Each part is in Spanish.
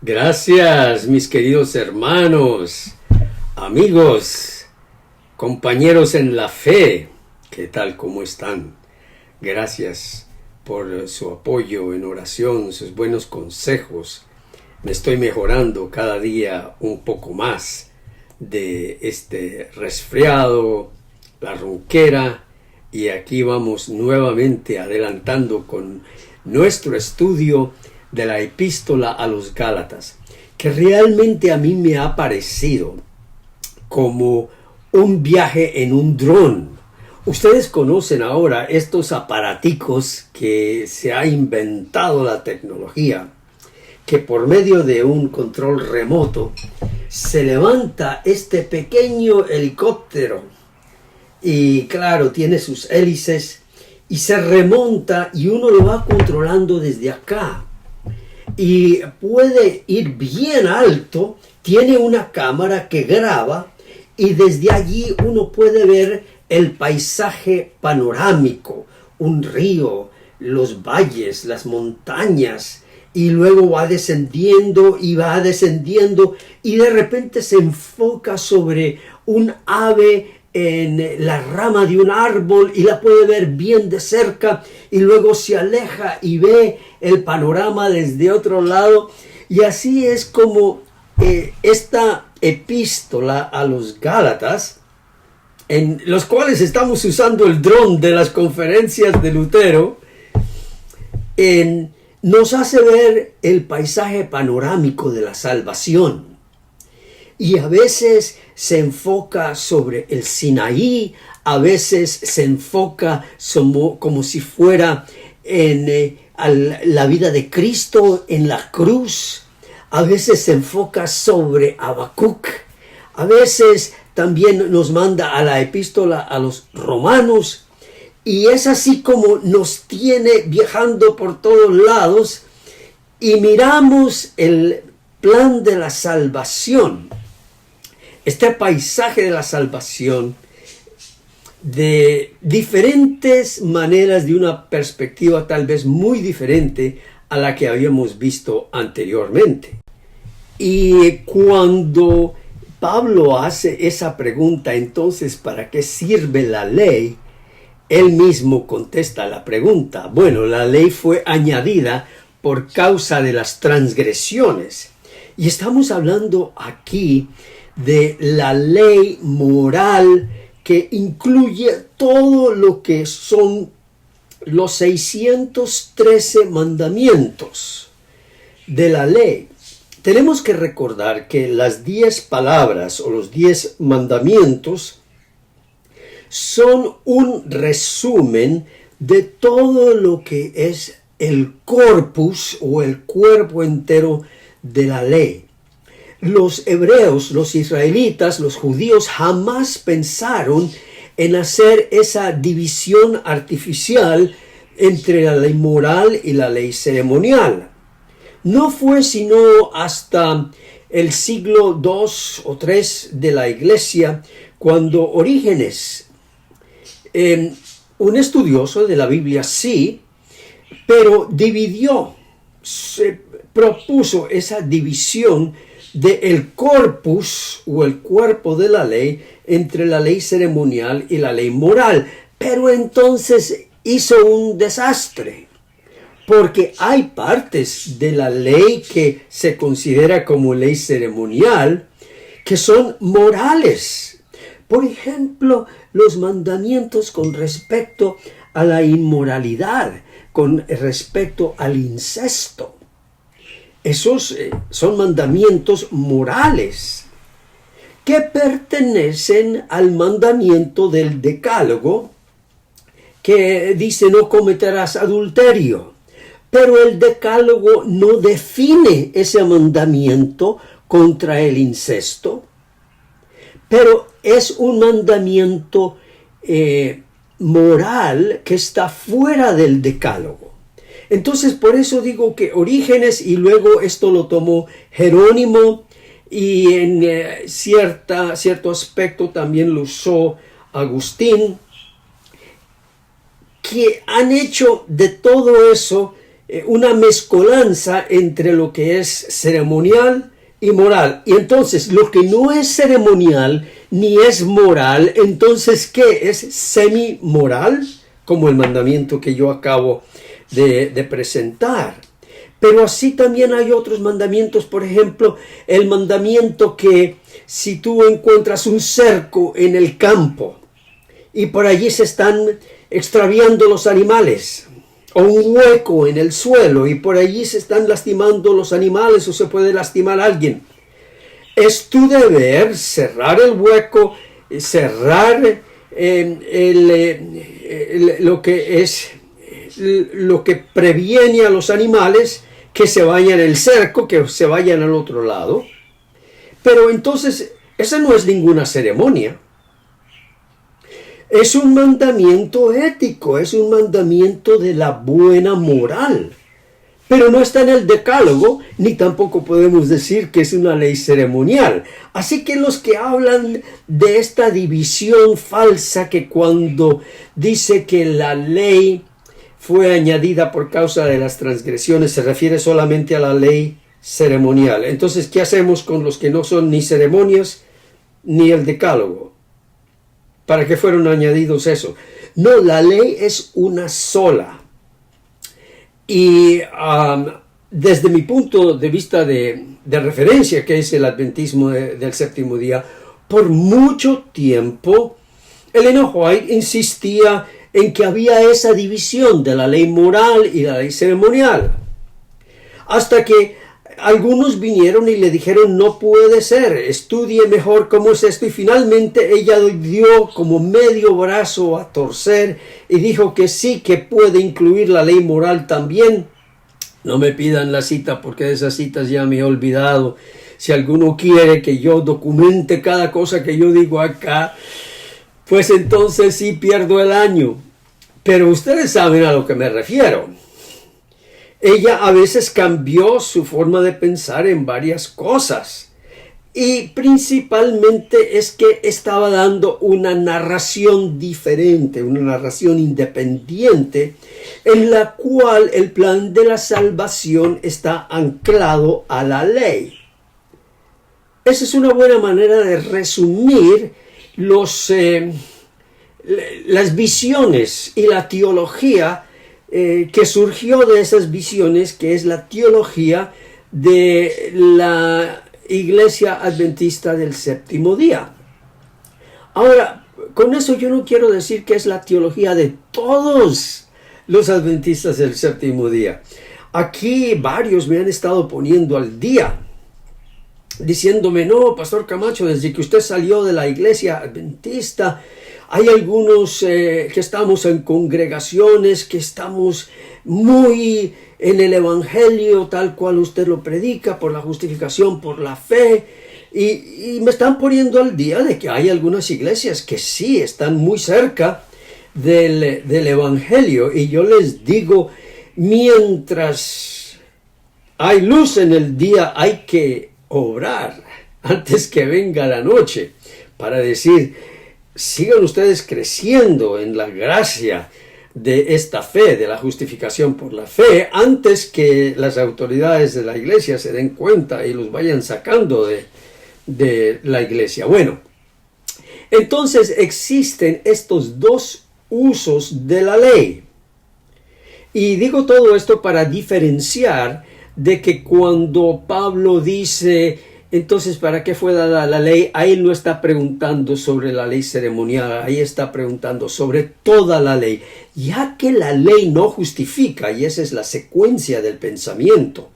Gracias, mis queridos hermanos, amigos, compañeros en la fe. ¿Qué tal? ¿Cómo están? Gracias por su apoyo en oración, sus buenos consejos. Me estoy mejorando cada día un poco más de este resfriado, la ronquera, y aquí vamos nuevamente adelantando con nuestro estudio de la epístola a los Gálatas, que realmente a mí me ha parecido como un viaje en un dron. Ustedes conocen ahora estos aparaticos que se ha inventado la tecnología, que por medio de un control remoto se levanta este pequeño helicóptero y claro, tiene sus hélices y se remonta y uno lo va controlando desde acá. Y puede ir bien alto, tiene una cámara que graba y desde allí uno puede ver el paisaje panorámico, un río, los valles, las montañas, y luego va descendiendo y va descendiendo y de repente se enfoca sobre un ave en la rama de un árbol y la puede ver bien de cerca y luego se aleja y ve el panorama desde otro lado. Y así es como esta epístola a los Gálatas, en los cuales estamos usando el dron de las conferencias de Lutero, nos hace ver el paisaje panorámico de la salvación. Y a veces se enfoca sobre el Sinaí, a veces se enfoca como si fuera en la vida de Cristo en la cruz, a veces se enfoca sobre Habacuc, a veces también nos manda a la epístola a los romanos, y es así como nos tiene viajando por todos lados y miramos el plan de la salvación. Este paisaje de la salvación de diferentes maneras, de una perspectiva tal vez muy diferente a la que habíamos visto anteriormente. Y cuando Pablo hace esa pregunta, entonces, ¿para qué sirve la ley? Él mismo contesta la pregunta. Bueno, la ley fue añadida por causa de las transgresiones. Y estamos hablando aquí de la ley moral que incluye todo lo que son los 613 mandamientos de la ley. Tenemos que recordar que las 10 palabras o los 10 mandamientos son un resumen de todo lo que es el corpus o el cuerpo entero de la ley. Los hebreos, los israelitas, los judíos jamás pensaron en hacer esa división artificial entre la ley moral y la ley ceremonial. No fue sino hasta el siglo II o III de la Iglesia cuando Orígenes, un estudioso de la Biblia sí, pero se propuso esa división del corpus o el cuerpo de la ley entre la ley ceremonial y la ley moral. Pero entonces hizo un desastre, porque hay partes de la ley que se considera como ley ceremonial que son morales. Por ejemplo, los mandamientos con respecto a la inmoralidad, con respecto al incesto. Esos son mandamientos morales que pertenecen al mandamiento del Decálogo que dice no cometerás adulterio. Pero el Decálogo no define ese mandamiento contra el incesto, pero es un mandamiento moral que está fuera del Decálogo. Entonces, por eso digo que Orígenes, y luego esto lo tomó Jerónimo, y en cierto aspecto también lo usó Agustín, que han hecho de todo eso una mezcolanza entre lo que es ceremonial y moral. Y entonces lo que no es ceremonial ni es moral, entonces ¿qué es? Semi-moral, como el mandamiento que yo acabo de presentar. Pero así también hay otros mandamientos, por ejemplo, el mandamiento que si tú encuentras un cerco en el campo y por allí se están extraviando los animales, o un hueco en el suelo y por allí se están lastimando los animales o se puede lastimar a alguien, es tu deber cerrar el hueco, cerrar lo que previene a los animales que se vayan el cerco, que se vayan al otro lado. Pero entonces, esa no es ninguna ceremonia. Es un mandamiento ético, es un mandamiento de la buena moral. Pero no está en el decálogo, ni tampoco podemos decir que es una ley ceremonial. Así que los que hablan de esta división falsa, que cuando dice que la ley fue añadida por causa de las transgresiones, se refiere solamente a la ley ceremonial. Entonces, ¿qué hacemos con los que no son ni ceremonias ni el decálogo? ¿Para qué fueron añadidos eso? No, la ley es una sola. Y desde mi punto de vista de referencia, que es el adventismo del séptimo día, por mucho tiempo, Ellen White insistía en que había esa división de la ley moral y la ley ceremonial. Hasta que algunos vinieron y le dijeron, no puede ser, estudie mejor cómo es esto. Y finalmente ella dio como medio brazo a torcer y dijo que sí, que puede incluir la ley moral también. No me pidan la cita porque de esas citas ya me he olvidado. Si alguno quiere que yo documente cada cosa que yo digo acá, pues entonces sí pierdo el año. Pero ustedes saben a lo que me refiero. Ella a veces cambió su forma de pensar en varias cosas. Y principalmente es que estaba dando una narración diferente, una narración independiente, en la cual el plan de la salvación está anclado a la ley. Esa es una buena manera de resumir las visiones y la teología que surgió de esas visiones, que es la teología de la Iglesia Adventista del Séptimo Día. Ahora, con eso yo no quiero decir que es la teología de todos los adventistas del Séptimo Día. Aquí varios me han estado poniendo al día, diciéndome, no, Pastor Camacho, desde que usted salió de la Iglesia Adventista, hay algunos que estamos en congregaciones, que estamos muy en el Evangelio tal cual usted lo predica, por la justificación, por la fe, y me están poniendo al día de que hay algunas iglesias que sí están muy cerca del Evangelio, y yo les digo, mientras hay luz en el día, hay que obrar antes que venga la noche, para decir, sigan ustedes creciendo en la gracia de esta fe, de la justificación por la fe, antes que las autoridades de la iglesia se den cuenta y los vayan sacando de la iglesia. Bueno, entonces existen estos dos usos de la ley. Y digo todo esto para diferenciar de que cuando Pablo dice, entonces, ¿para qué fue dada la ley? Ahí no está preguntando sobre la ley ceremonial, ahí está preguntando sobre toda la ley, ya que la ley no justifica, y esa es la secuencia del pensamiento.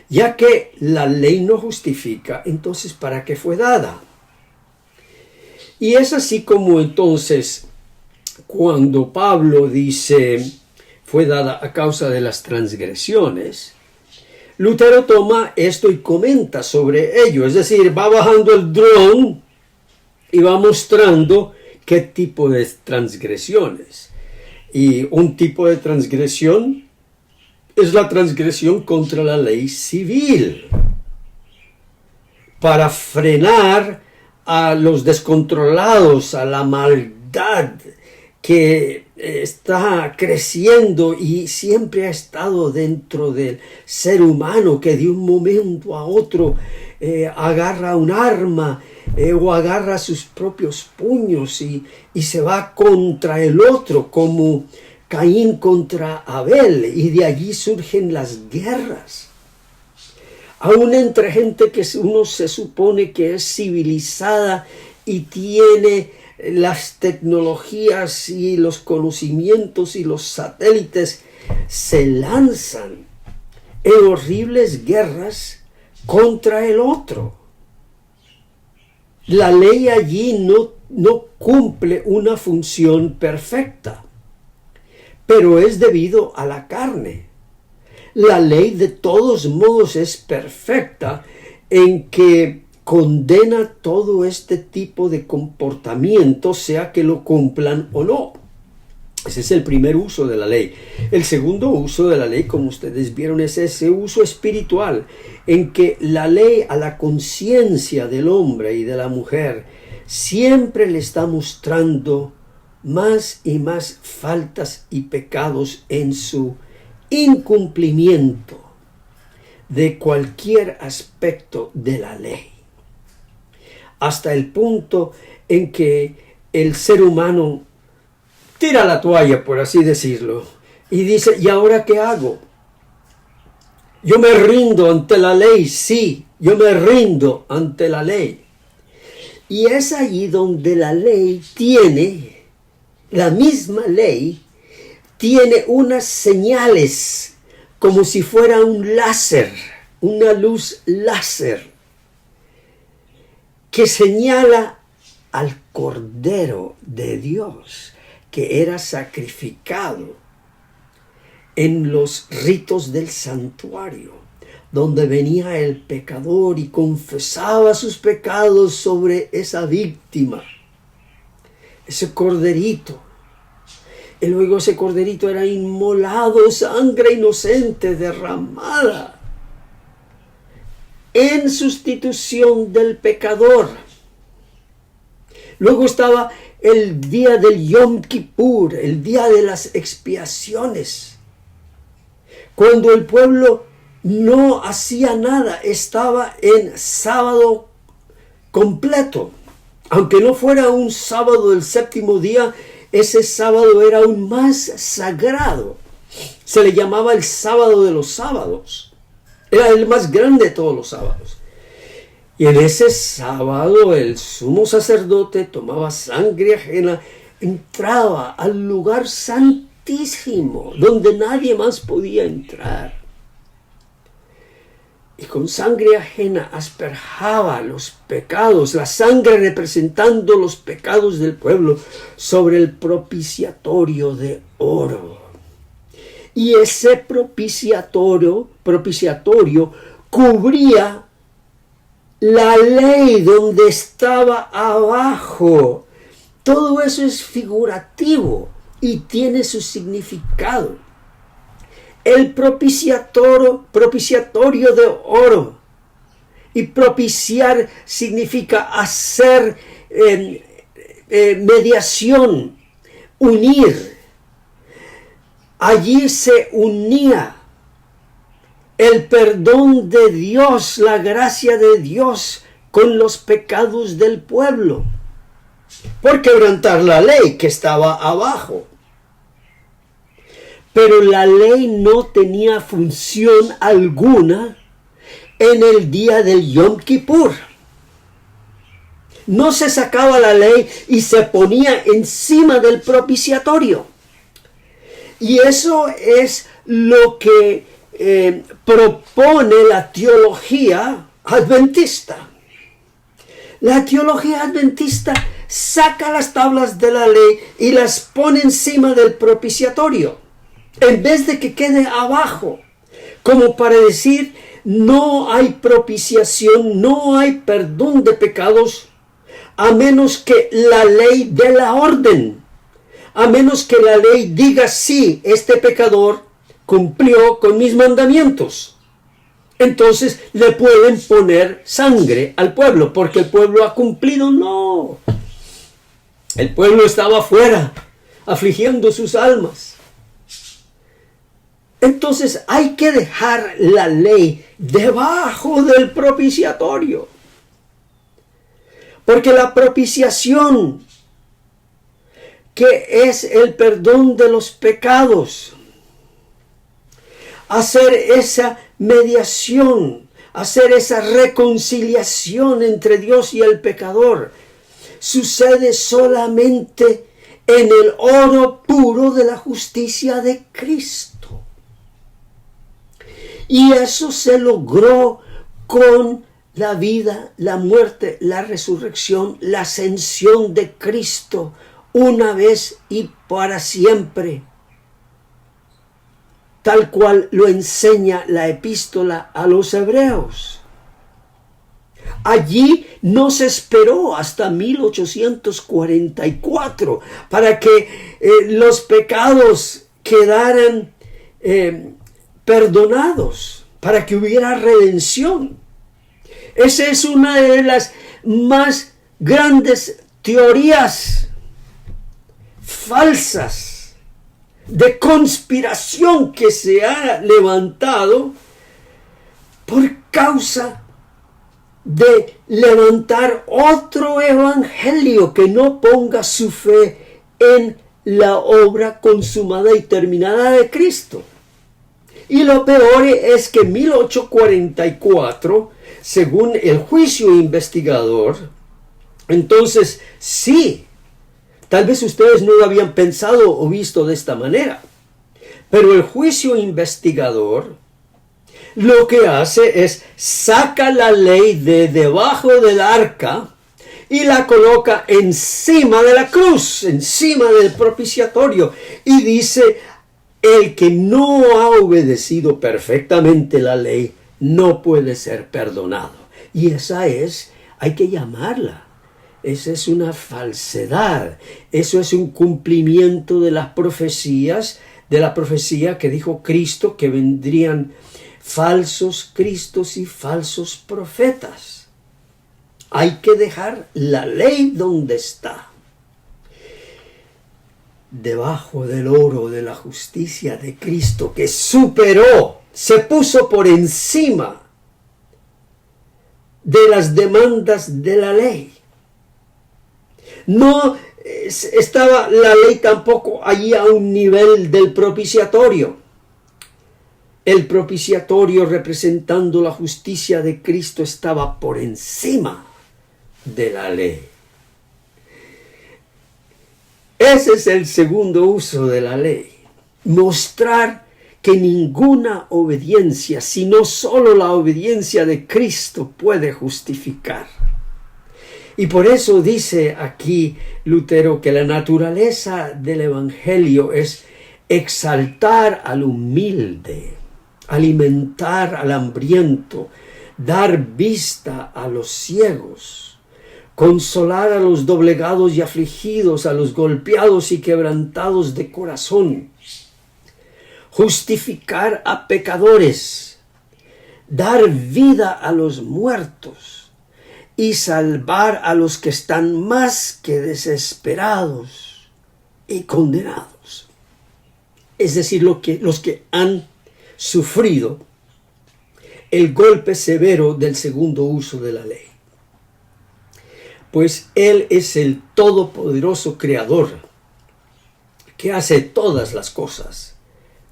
Ya que la ley no justifica, entonces, ¿para qué fue dada? Y es así como entonces, cuando Pablo dice, fue dada a causa de las transgresiones, Lutero toma esto y comenta sobre ello, es decir, va bajando el dron y va mostrando qué tipo de transgresiones. Y un tipo de transgresión es la transgresión contra la ley civil, para frenar a los descontrolados, a la maldad que está creciendo y siempre ha estado dentro del ser humano, que de un momento a otro agarra un arma o agarra sus propios puños y se va contra el otro, como Caín contra Abel, y de allí surgen las guerras. Aún entre gente que uno se supone que es civilizada y tiene las tecnologías y los conocimientos y los satélites, se lanzan en horribles guerras contra el otro. La ley allí no cumple una función perfecta, pero es debido a la carne. La ley de todos modos es perfecta en que condena todo este tipo de comportamiento, sea que lo cumplan o no. Ese es el primer uso de la ley. El segundo uso de la ley, como ustedes vieron, es ese uso espiritual, en que la ley a la conciencia del hombre y de la mujer siempre le está mostrando más y más faltas y pecados en su incumplimiento de cualquier aspecto de la ley, hasta el punto en que el ser humano tira la toalla, por así decirlo, y dice: ¿y ahora qué hago? Yo me rindo ante la ley, sí, yo me rindo ante la ley. Y es allí donde la ley tiene, la misma ley, tiene unas señales como si fuera un láser, una luz láser, que señala al Cordero de Dios, que era sacrificado en los ritos del santuario, donde venía el pecador y confesaba sus pecados sobre esa víctima, ese corderito. Y luego ese corderito era inmolado, sangre inocente derramada en sustitución del pecador. Luego estaba el día del Yom Kippur, el día de las expiaciones, cuando el pueblo no hacía nada, estaba en sábado completo. Aunque no fuera un sábado del séptimo día, ese sábado era aún más sagrado. Se le llamaba el sábado de los sábados. Era el más grande de todos los sábados. Y en ese sábado el sumo sacerdote tomaba sangre ajena, entraba al lugar santísimo, donde nadie más podía entrar. Y con sangre ajena asperjaba los pecados, la sangre representando los pecados del pueblo, sobre el propiciatorio de oro. Y ese propiciatorio cubría la ley donde estaba abajo. Todo eso es figurativo y tiene su significado. El propiciatorio de oro. Y propiciar significa hacer mediación, unir. Allí se unía el perdón de Dios, la gracia de Dios con los pecados del pueblo, por quebrantar la ley que estaba abajo. Pero la ley no tenía función alguna en el día del Yom Kippur. No se sacaba la ley y se ponía encima del propiciatorio. Y eso es lo que propone la teología adventista. La teología adventista saca las tablas de la ley y las pone encima del propiciatorio, en vez de que quede abajo, como para decir: no hay propiciación, no hay perdón de pecados, a menos que la ley dé la orden, a menos que la ley diga: sí, este pecador cumplió con mis mandamientos. Entonces le pueden poner sangre al pueblo, porque el pueblo ha cumplido. No, el pueblo estaba fuera, afligiendo sus almas. Entonces hay que dejar la ley debajo del propiciatorio. Porque la propiciación, que es el perdón de los pecados, hacer esa mediación, hacer esa reconciliación entre Dios y el pecador, sucede solamente en el oro puro de la justicia de Cristo. Y eso se logró con la vida, la muerte, la resurrección, la ascensión de Cristo, una vez y para siempre, tal cual lo enseña la epístola a los hebreos. Allí no se esperó hasta 1844 para que los pecados quedaran perdonados, para que hubiera redención. Esa es una de las más grandes teorías falsas de conspiración que se ha levantado por causa de levantar otro evangelio que no ponga su fe en la obra consumada y terminada de Cristo. Y lo peor es que en 1844, según el juicio investigador, entonces sí, tal vez ustedes no lo habían pensado o visto de esta manera, pero el juicio investigador lo que hace es saca la ley de debajo del arca y la coloca encima de la cruz, encima del propiciatorio, y dice: el que no ha obedecido perfectamente la ley no puede ser perdonado. Y esa es, hay que llamarla, esa es una falsedad. Eso es un cumplimiento de las profecías, de la profecía que dijo Cristo, que vendrían falsos cristos y falsos profetas. Hay que dejar la ley donde está, debajo del oro de la justicia de Cristo, que superó, se puso por encima de las demandas de la ley. No estaba la ley tampoco allí a un nivel del propiciatorio. El propiciatorio, representando la justicia de Cristo, estaba por encima de la ley. Ese es el segundo uso de la ley. Mostrar que ninguna obediencia, sino solo la obediencia de Cristo, puede justificar. Y por eso dice aquí Lutero que la naturaleza del Evangelio es exaltar al humilde, alimentar al hambriento, dar vista a los ciegos, consolar a los doblegados y afligidos, a los golpeados y quebrantados de corazón, justificar a pecadores, dar vida a los muertos y salvar a los que están más que desesperados y condenados. Es decir, los que han sufrido el golpe severo del segundo uso de la ley. Pues Él es el todopoderoso Creador, que hace todas las cosas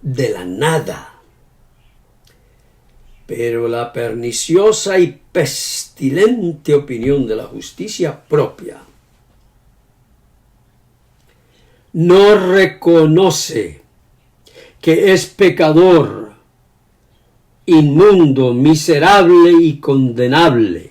de la nada. Pero la perniciosa y pestilente opinión de la justicia propia no reconoce que es pecador, inmundo, miserable y condenable,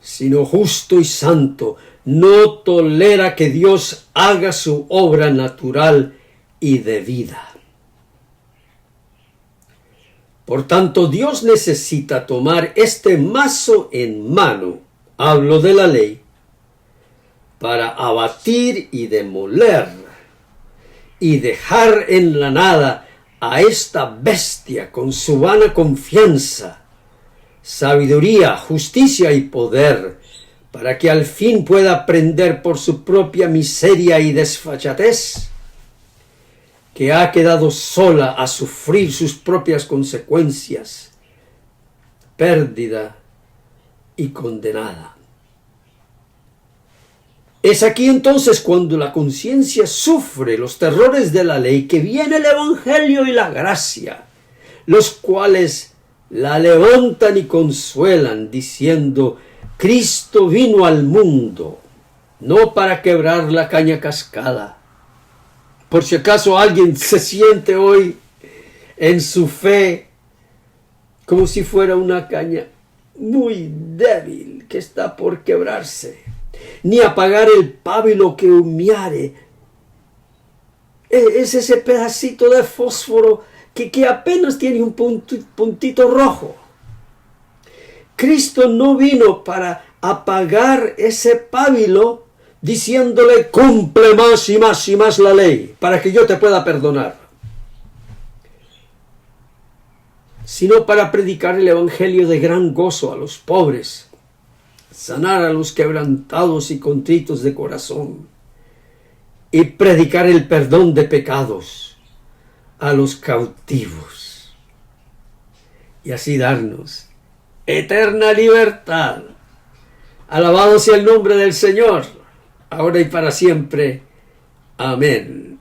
sino justo y santo, no tolera que Dios haga su obra natural y debida. Por tanto, Dios necesita tomar este mazo en mano, hablo de la ley, para abatir y demoler y dejar en la nada a esta bestia con su vana confianza, sabiduría, justicia y poder, para que al fin pueda aprender por su propia miseria y desfachatez, que ha quedado sola a sufrir sus propias consecuencias, pérdida y condenada. Es aquí entonces cuando la conciencia sufre los terrores de la ley que viene el Evangelio y la gracia, los cuales la levantan y consuelan, diciendo: Cristo vino al mundo, no para quebrar la caña cascada. Por si acaso alguien se siente hoy en su fe como si fuera una caña muy débil que está por quebrarse, ni apagar el pábilo que humeare. Es ese pedacito de fósforo que apenas tiene un puntito rojo. Cristo no vino para apagar ese pábilo diciéndole: cumple más y más y más la ley para que yo te pueda perdonar, sino para predicar el evangelio de gran gozo a los pobres, sanar a los quebrantados y contritos de corazón, y predicar el perdón de pecados a los cautivos, y así darnos eterna libertad. Alabado sea el nombre del Señor, ahora y para siempre. Amén.